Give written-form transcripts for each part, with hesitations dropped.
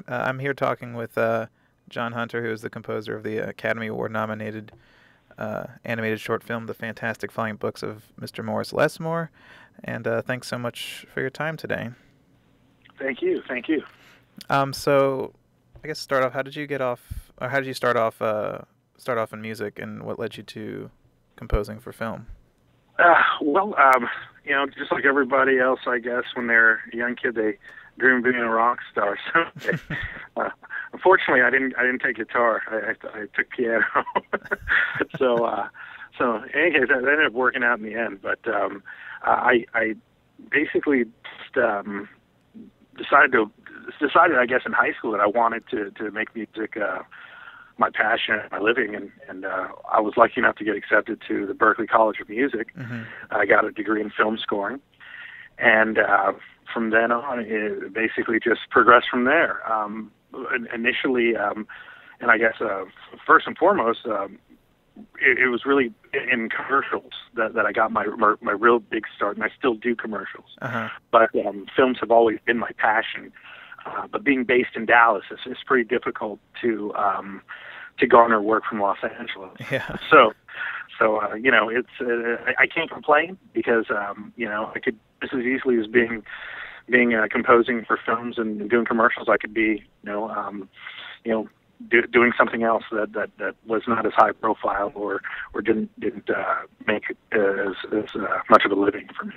start. I'm here talking with John Hunter, who is the composer of the Academy Award-nominated animated short film, The Fantastic Flying Books of Mr. Morris Lessmore. And thanks so much for your time today. Thank you. Thank you. So, I guess start off. How did you get off, or how did you start off in music, and what led you to composing for film? Well, just like everybody else, I guess, when they're a young kid, they dream of being a rock star. So, unfortunately, I didn't take guitar. I took piano. So in any case, that ended up working out in the end. But I basically decided, I guess, in high school that I wanted to make music my passion, my living, and I was lucky enough to get accepted to the Berklee College of Music. Mm-hmm. I got a degree in film scoring, and from then on, it basically just progressed from there. Initially, and I guess first and foremost, it was really in commercials that I got my real big start, and I still do commercials. Uh-huh. But films have always been my passion. But being based in Dallas, it's pretty difficult to garner work from Los Angeles. Yeah. So it's I can't complain because I could just as easily as being composing for films and doing commercials, I could be doing something else that was not as high profile or didn't make as much of a living for me.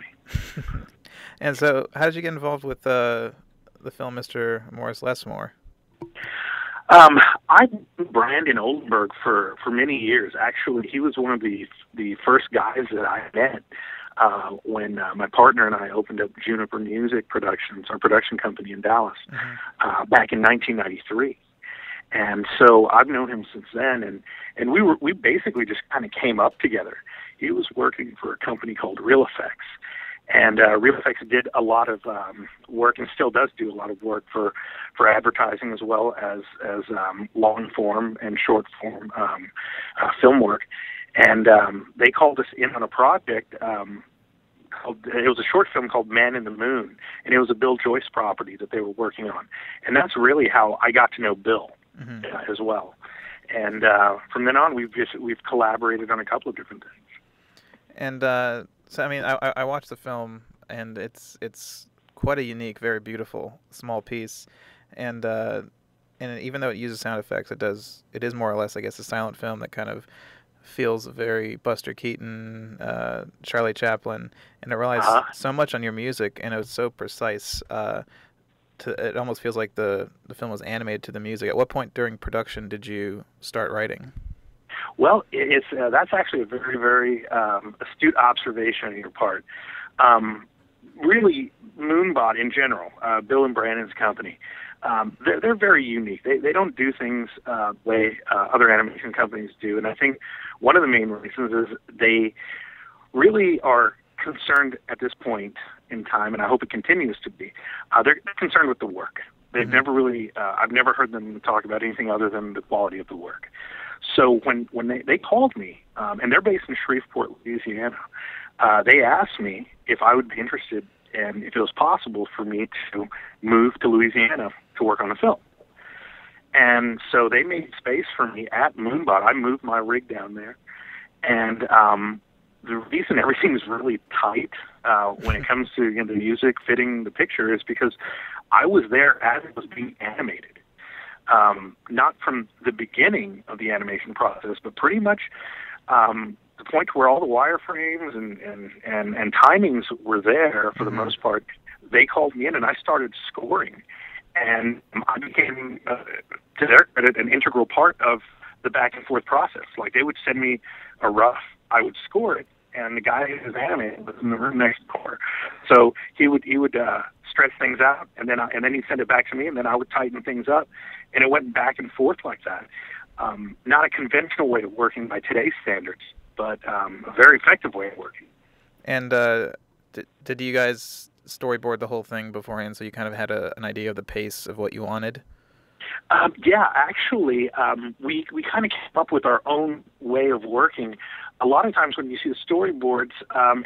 And so, how did you get involved with the film Mr. Morris Lessmore? I knew Brandon Oldenburg for many years. Actually, he was one of the first guys that I met when my partner and I opened up Juniper Music Productions, our production company in Dallas, Mm-hmm. back in 1993. And so I've known him since then, and we basically just kind of came up together. He was working for a company called Real Effects. And Real Effects did a lot of work, and still does do a lot of work for advertising as well as long form and short form film work. And they called us in on a project it was a short film called Man in the Moon, and it was a Bill Joyce property that they were working on. And that's really how I got to know Bill. Mm-hmm. As well. And from then on, we've collaborated on a couple of different things. And so, I mean, I watched the film, and it's quite a unique, very beautiful, small piece. And even though it uses sound effects, it is more or less, I guess, a silent film that kind of feels very Buster Keaton, Charlie Chaplin, and it relies so much on your music, and it's so precise. It almost feels like the film was animated to the music. At what point during production did you start writing? Well, that's actually a very, very astute observation on your part. Really, Moonbot in general, Bill and Brandon's company, they're very unique. They don't do things the way other animation companies do, and I think one of the main reasons is they really are concerned at this point in time, and I hope it continues to be, they're concerned with the work. They've never really, I've never heard them talk about anything other than the quality of the work. So when they called me, and they're based in Shreveport, Louisiana, they asked me if I would be interested and if it was possible for me to move to Louisiana to work on a film. And so they made space for me at Moonbot. I moved my rig down there, and the reason everything's really tight when it comes to the music fitting the picture is because I was there as it was being animated. Not from the beginning of the animation process, but pretty much the point where all the wireframes and timings were there for the most part. They called me in, and I started scoring, and I became, to their credit, an integral part of the back and forth process. Like, they would send me a rough, I would score it, and the guy who was animating was in the room next door. So he would stretch things out, and then he'd send it back to me, and then I would tighten things up, and it went back and forth like that. Not a conventional way of working by today's standards, but a very effective way of working. And did you guys storyboard the whole thing beforehand, so you kind of had an idea of the pace of what you wanted? Yeah, actually, we kind of came up with our own way of working. A lot of times when you see the storyboards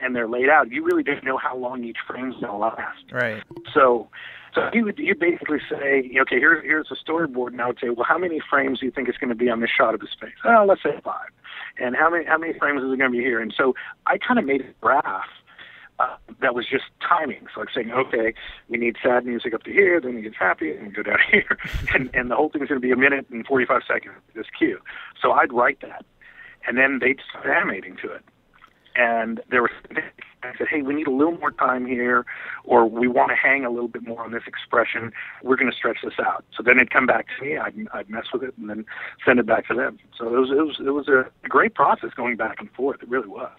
and they're laid out, you really don't know how long each frame's going to last. Right. So So you basically say, okay, here's a storyboard, and I would say, well, how many frames do you think it's going to be on this shot of his face? Oh, let's say 5. And how many frames is it going to be here? And so I kind of made a graph that was just timing. So I'm saying, okay, we need sad music up to here, then we get happy, and we go down here, and the whole thing's going to be 1 minute and 45 seconds, this cue. So I'd write that, and then they'd start animating to it. And there was, I said, hey, we need a little more time here, or we want to hang a little bit more on this expression. We're going to stretch this out. So then it'd come back to me. I'd mess with it and then send it back to them. So it was a great process going back and forth. It really was.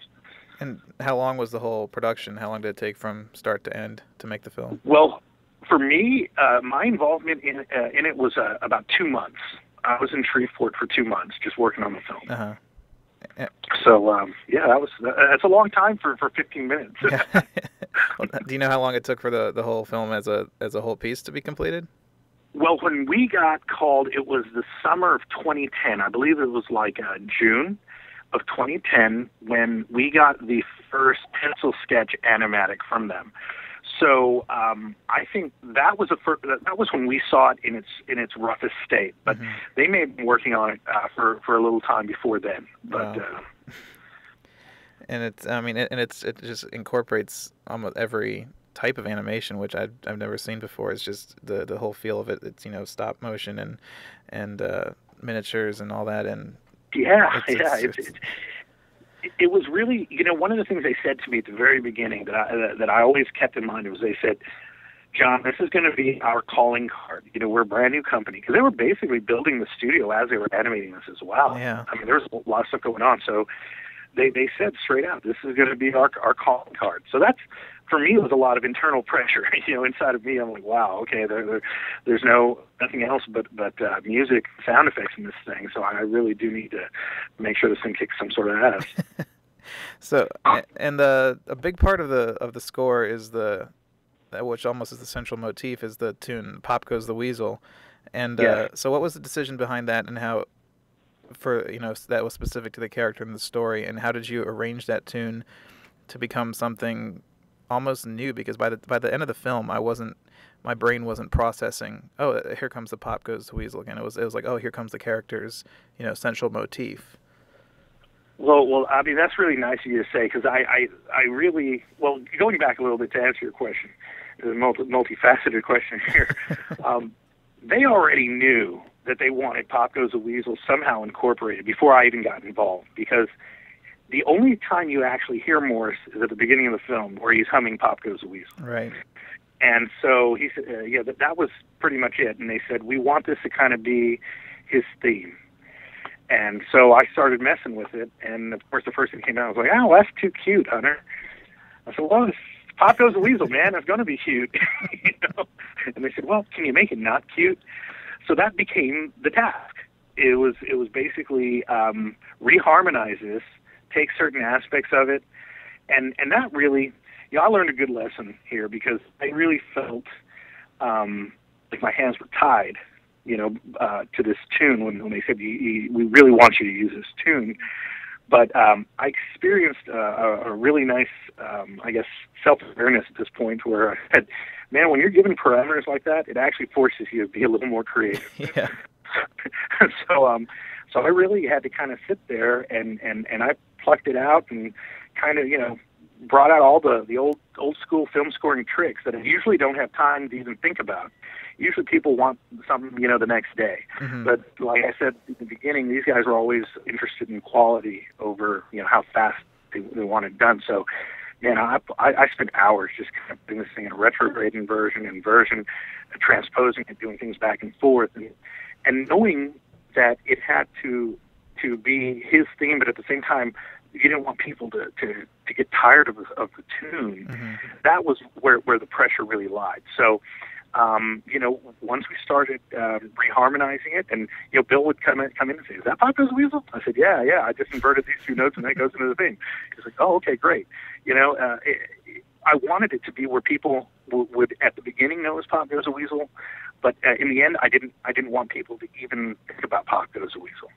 And how long was the whole production? How long did it take from start to end to make the film? Well, for me, my involvement in it was about 2 months. I was in Shreveport for 2 months just working on the film. Uh-huh. So, that's a long time for 15 minutes. Yeah. Well, do you know how long it took for the whole film as a whole piece to be completed? Well, when we got called, it was the summer of 2010. I believe it was like June of 2010 when we got the first pencil sketch animatic from them. So I think that was that was when we saw it in its roughest state. But they may have been working on it for a little time before then. But wow. And it just incorporates almost every type of animation, which I've never seen before. It's just the whole feel of it. It's stop motion and miniatures and all that. And it was really, one of the things they said to me at the very beginning that I always kept in mind was they said, John, this is going to be our calling card. We're a brand new company, because they were basically building the studio as they were animating this as well. Yeah. I mean, there was a lot of stuff going on. So they said straight out, this is going to be our calling card. So that's, for me, it was a lot of internal pressure. Inside of me, I'm like, wow, okay, there's nothing else but music, sound effects in this thing. So I really do need to make sure this thing kicks some sort of ass. So, and a big part of the score is which almost is the central motif, is the tune "Pop Goes the Weasel." And so, what was the decision behind that, and how, that was specific to the character in the story, and how did you arrange that tune to become something almost new? Because by the end of the film, my brain wasn't processing, oh, here comes the Pop Goes the Weasel again. It was like, oh, here comes the character's central motif. Well, I mean, that's really nice of you to say, because I really, well, going back a little bit to answer your question, the multifaceted question here, they already knew that they wanted Pop Goes the Weasel somehow incorporated before I even got involved, because the only time you actually hear Morris is at the beginning of the film, where he's humming Pop Goes the Weasel. Right. And so he said, that was pretty much it. And they said, we want this to kind of be his theme. And so I started messing with it. And, of course, the first thing that came out, I was like, oh, that's too cute, Hunter. I said, well, it's Pop Goes the Weasel, man. It's going to be cute. And they said, well, can you make it not cute? So that became the task. It was basically reharmonize this, take certain aspects of it. And that really, I learned a good lesson here, because I really felt like my hands were tied, to this tune when they said, we really want you to use this tune. But I experienced a really nice, self-awareness at this point, where I said, man, when you're given parameters like that, it actually forces you to be a little more creative. Yeah. So I really had to kind of sit there and I plucked it out and kind of, brought out all the old school film scoring tricks that I usually don't have time to even think about. Usually people want something, the next day. Mm-hmm. But like I said at the beginning, these guys are always interested in quality over, how fast they want it done. So, man, I spent hours just kind of doing this thing in a retrograding version, transposing it, doing things back and forth, and knowing that it had to be his theme, but at the same time, you didn't want people to get tired of the tune. Mm-hmm. That was where the pressure really lied. So, once we started reharmonizing it, and Bill would come in and say, "Is that Pop Goes the Weasel?" I said, "Yeah. I just inverted these two notes, and that goes into the theme." He's like, "Oh, okay, great." I wanted it to be where people would at the beginning know it was Pop Goes the Weasel, but in the end, I didn't want people to even think about Pop Goes the Weasel.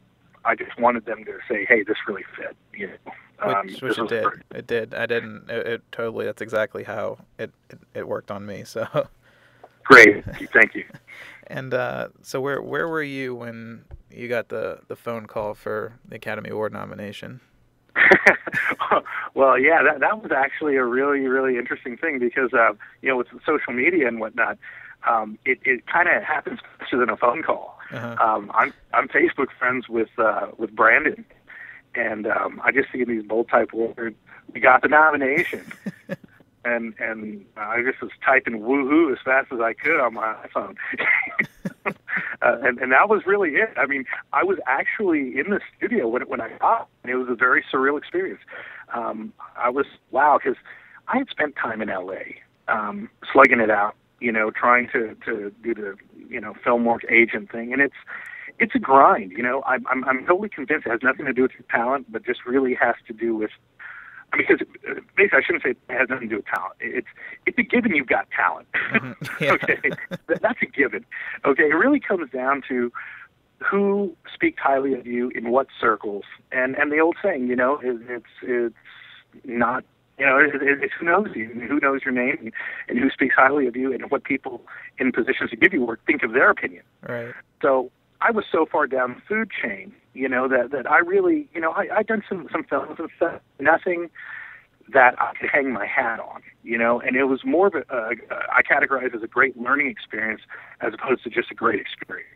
I just wanted them to say, "Hey, this really fit." Which it did. Perfect. It did. I didn't. It totally. That's exactly how it worked on me. So. Great, thank you. And so where were you when you got the phone call for the Academy Award nomination? Well, yeah, that was actually a really, really interesting thing because, with social media and whatnot, it kind of happens faster than a phone call. I'm Facebook friends with Brandon, and I just see these bold type words. We got the nomination, and I just was typing woohoo as fast as I could on my iPhone. And that was really it. I mean, I was actually in the studio when I got it, and it was a very surreal experience. I was, wow, because I had spent time in L.A. Slugging it out, trying to do the, film work agent thing, and it's a grind. I'm totally convinced it has nothing to do with your talent, but just really has to do with, because basically I shouldn't say it has nothing to do with talent. It's a given you've got talent. Yeah. Okay, that's a given. Okay, it really comes down to who speaks highly of you in what circles, and the old saying, it's not, it's who knows you, and who knows your name, and who speaks highly of you, and what people in positions to give you work think of their opinion. Right. So I was so far down the food chain, that I really, I'd done some films and stuff, nothing that I could hang my hat on, and it was more of I categorize it as a great learning experience as opposed to just a great experience.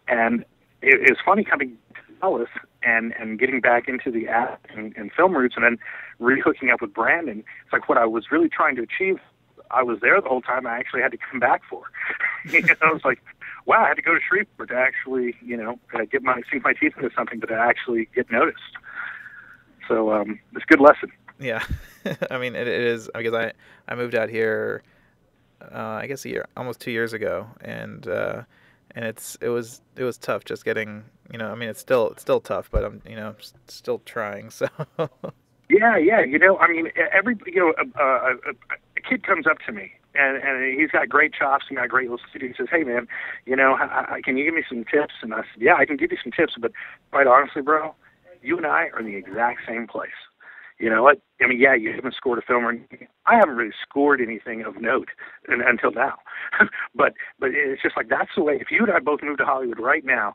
And it's funny coming to Dallas and getting back into the act and film roots and then re-hooking up with Brandon. It's like what I was really trying to achieve, I was there the whole time, I actually had to come back for. I was like, wow, I had to go to Shreveport to actually, sink my teeth into something that I actually get noticed. So it's a good lesson. Yeah. I mean, it is, because I moved out here, I guess almost 2 years ago, and it was tough just getting, it's still tough, but I'm, still trying. So. Yeah. A kid comes up to me and he's got great chops and got great little studio. He says, "Hey man, can you give me some tips?" And I said, "Yeah, I can give you some tips, but quite honestly, bro, you and I are in the exact same place. You know what? I mean, yeah, you haven't scored a film or anything. I haven't really scored anything of note until now. but it's just like, that's the way. If you and I both moved to Hollywood right now,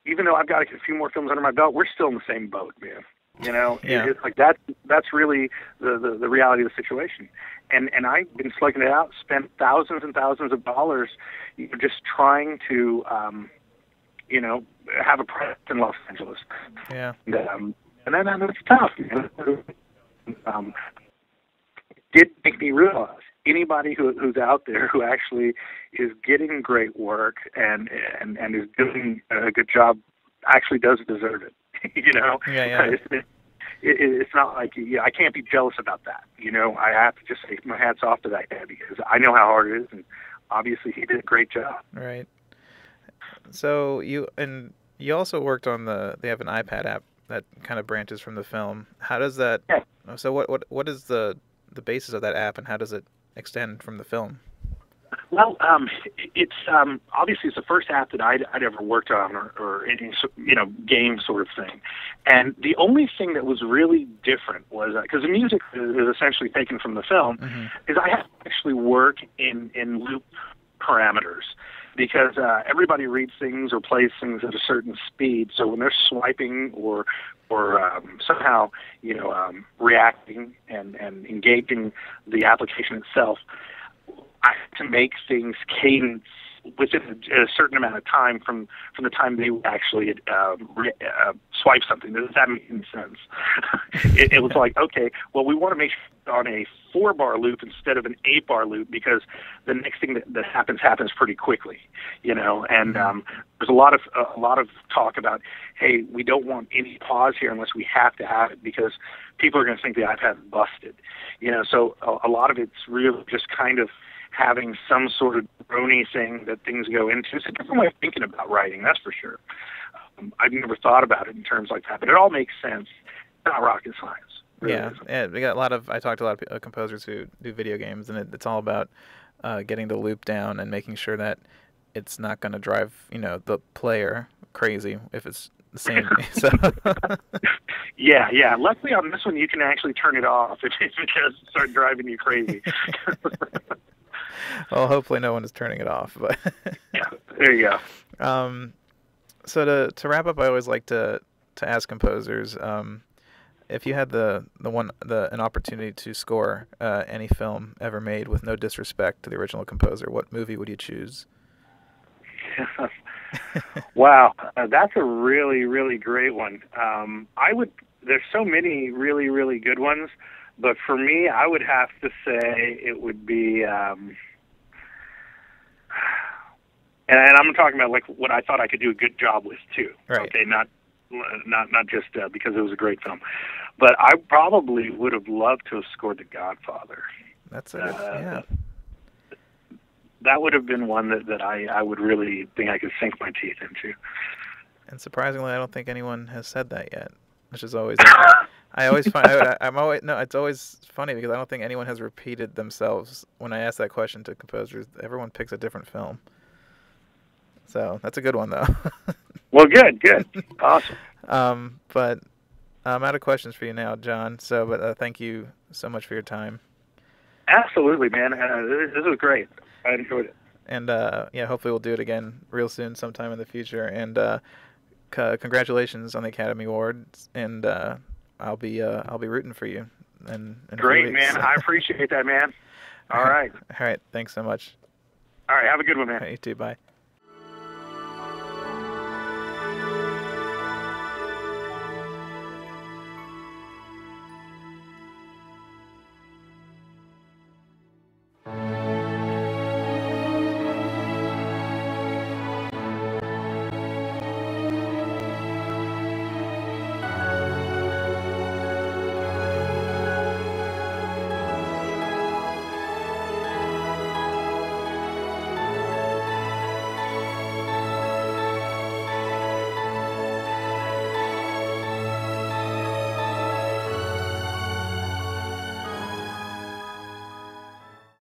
even though I've got a few more films under my belt, we're still in the same boat, man. Yeah. It's like that's really the reality of the situation. And I've been slugging it out, spent thousands and thousands of dollars, just trying to, have a presence in Los Angeles. Yeah. And then it's tough. Did make me realize anybody who's out there who actually is getting great work and is doing a good job actually does deserve it. Yeah. It's not like I can't be jealous about that. I have to just say my hat's off to that guy because I know how hard it is, and obviously he did a great job. Right. So you also worked on they have an iPad app that kind of branches from the film. How does that? Yeah. So what is the basis of that app, and how does it extend from the film? Well, it's obviously it's the first app that I'd ever worked on, or any game sort of thing. And the only thing that was really different was because the music is essentially taken from the film, is I have to actually work in loop parameters. Because everybody reads things or plays things at a certain speed, so when they're swiping or somehow reacting and engaging the application itself, I have to make things cadence within a certain amount of time from the time they would actually swipe something. Does that make any sense? It was like, okay, well, we want to make sure on a 4-bar loop instead of an 8-bar loop because the next thing that happens pretty quickly, And there's a lot of talk about, hey, we don't want any pause here unless we have to have it because people are going to think the iPad's busted, So a lot of it's really just kind of having some sort of brony thing that things go into. It's a different way of thinking about writing, that's for sure. I've never thought about it in terms like that, but it all makes sense. It's not rocket science. Really yeah. We got I talked to a lot of composers who do video games, and it's all about getting the loop down and making sure that it's not going to drive, the player crazy if it's the same. So. Yeah. Luckily on this one, you can actually turn it off if it does start driving you crazy. Well, hopefully no one is turning it off. But Yeah, there you go. so to wrap up, I always like to ask composers, if you had an opportunity to score any film ever made with no disrespect to the original composer, what movie would you choose? Wow, that's a really, really great one. I would. There's so many really, really good ones, but for me, I would have to say it would be. And I'm talking about like what I thought I could do a good job with too. Right. Okay, not just because it was a great film, but I probably would have loved to have scored The Godfather. That's it. Yeah. That would have been one that I would really think I could sink my teeth into. And surprisingly, I don't think anyone has said that yet, which is always. I always find I'm always no. It's always funny because I don't think anyone has repeated themselves when I ask that question to composers. Everyone picks a different film. So that's a good one, though. Well, good, awesome. But I'm out of questions for you now, John. So, but thank you so much for your time. Absolutely, man. This was great. I enjoyed it. And yeah, hopefully we'll do it again real soon, sometime in the future. And congratulations on the Academy Awards. And I'll be rooting for you. And great, man. I appreciate that, man. All right. All right. Thanks so much. All right. Have a good one, man. You too. Bye.